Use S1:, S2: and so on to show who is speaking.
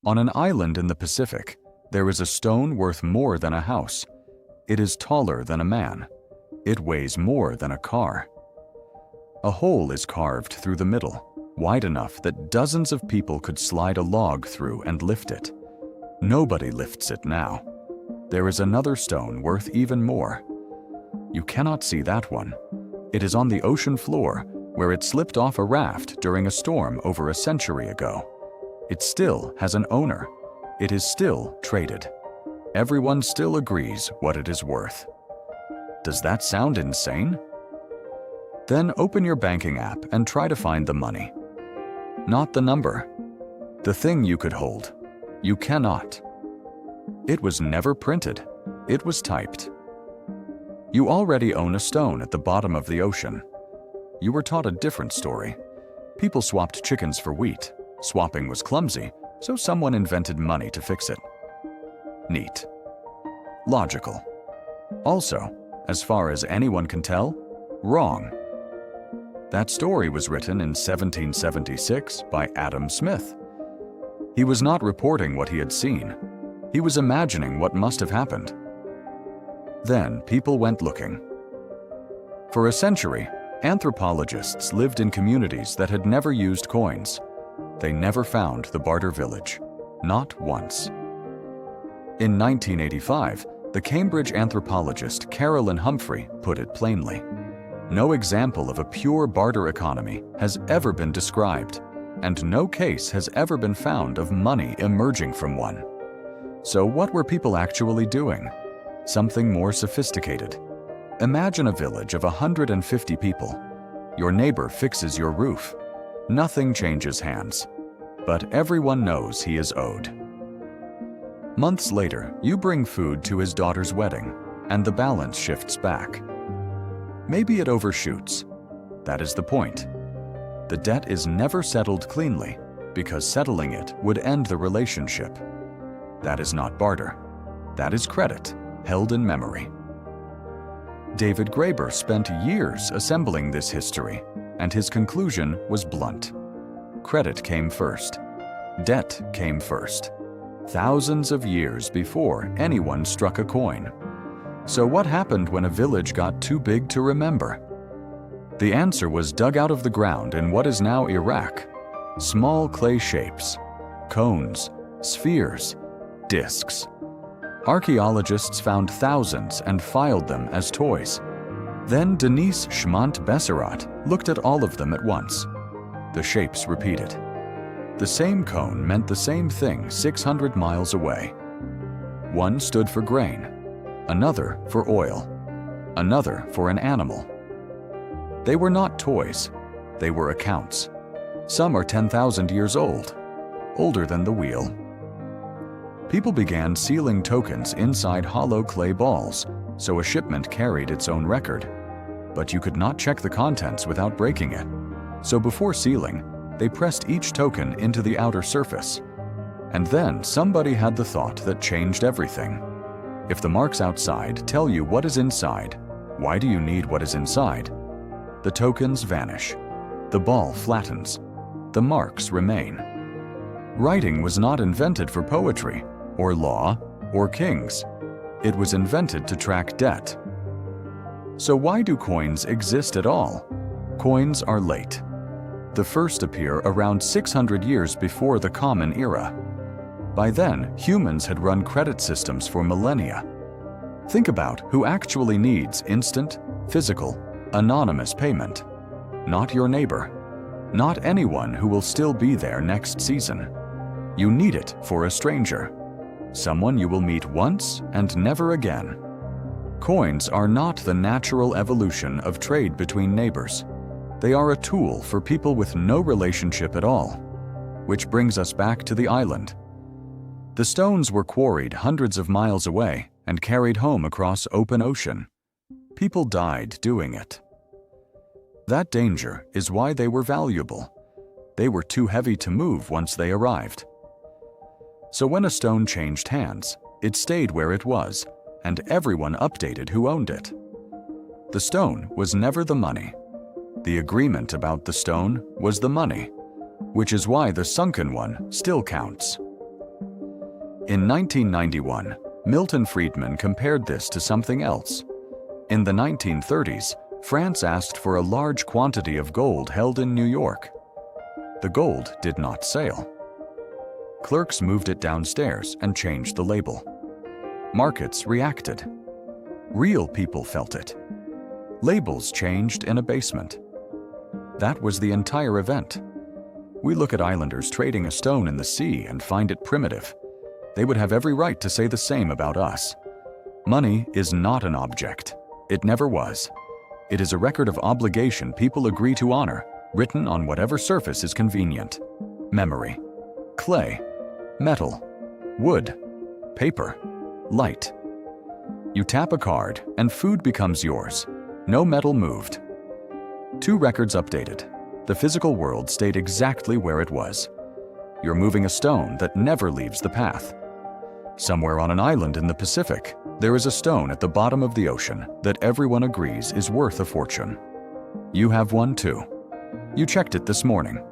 S1: On an island in the Pacific, there is a stone worth more than a house. It is taller than a man. It weighs more than a car. A hole is carved through the middle, wide enough that dozens of people could slide a log through and lift it. Nobody lifts it now. There is another stone worth even more. You cannot see that one. It is on the ocean floor, where it slipped off a raft during a storm over a century ago. It still has an owner. It is still traded. Everyone still agrees what it is worth. Does that sound insane? Then open your banking app and try to find the money. Not the number. The thing you could hold. You cannot. It was never printed. It was typed. You already own a stone at the bottom of the ocean. You were taught a different story. People swapped chickens for wheat. Swapping was clumsy, so someone invented money to fix it. Neat. Logical. Also, as far as anyone can tell, wrong. That story was written in 1776 by Adam Smith. He was not reporting what he had seen. He was imagining what must have happened. Then people went looking. For a century, anthropologists lived in communities that had never used coins. They never found the barter village, not once. In 1985, the Cambridge anthropologist Carolyn Humphrey put it plainly. No example of a pure barter economy has ever been described, and no case has ever been found of money emerging from one. So what were people actually doing? Something more sophisticated. Imagine a village of 150 people. Your neighbor fixes your roof. Nothing changes hands, but everyone knows he is owed. Months later, you bring food to his daughter's wedding, and the balance shifts back. Maybe it overshoots. That is the point. The debt is never settled cleanly, because settling it would end the relationship. That is not barter. That is credit, held in memory. David Graeber spent years assembling this history, and his conclusion was blunt. Credit came first. Debt came first. Thousands of years before anyone struck a coin. So what happened when a village got too big to remember? The answer was dug out of the ground in what is now Iraq. Small clay shapes, cones, spheres, discs. Archaeologists found thousands and filed them as toys. Then Denise Schmant-Besserat looked at all of them at once. The shapes repeated. The same cone meant the same thing 600 miles away. One stood for grain, another for oil, another for an animal. They were not toys, they were accounts. Some are 10,000 years old, older than the wheel. People began sealing tokens inside hollow clay balls, so a shipment carried its own record. But you could not check the contents without breaking it. So before sealing, they pressed each token into the outer surface. And then somebody had the thought that changed everything. If the marks outside tell you what is inside, why do you need what is inside? The tokens vanish. The ball flattens. The marks remain. Writing was not invented for poetry, or law, or kings. It was invented to track debt. So why do coins exist at all? Coins are late. The first appear around 600 years before the Common Era. By then, humans had run credit systems for millennia. Think about who actually needs instant, physical, anonymous payment. Not your neighbor. Not anyone who will still be there next season. You need it for a stranger. Someone you will meet once and never again. Coins are not the natural evolution of trade between neighbors. They are a tool for people with no relationship at all. Which brings us back to the island. The stones were quarried hundreds of miles away and carried home across open ocean. People died doing it. That danger is why they were valuable. They were too heavy to move once they arrived. So when a stone changed hands, it stayed where it was, and everyone updated who owned it. The stone was never the money. The agreement about the stone was the money, which is why the sunken one still counts. In 1991, Milton Friedman compared this to something else. In the 1930s, France asked for a large quantity of gold held in New York. The gold did not sail. Clerks moved it downstairs and changed the label. Markets reacted. Real people felt it. Labels changed in a basement. That was the entire event. We look at islanders trading a stone in the sea and find it primitive. They would have every right to say the same about us. Money is not an object. It never was. It is a record of obligation people agree to honor, written on whatever surface is convenient. Memory, clay, metal, wood, paper, light. You tap a card and food becomes yours. No metal moved. 2 records updated. The physical world stayed exactly where it was. You're moving a stone that never leaves the path. Somewhere on an island in the Pacific, there is a stone at the bottom of the ocean that everyone agrees is worth a fortune. You have one too. You checked it this morning.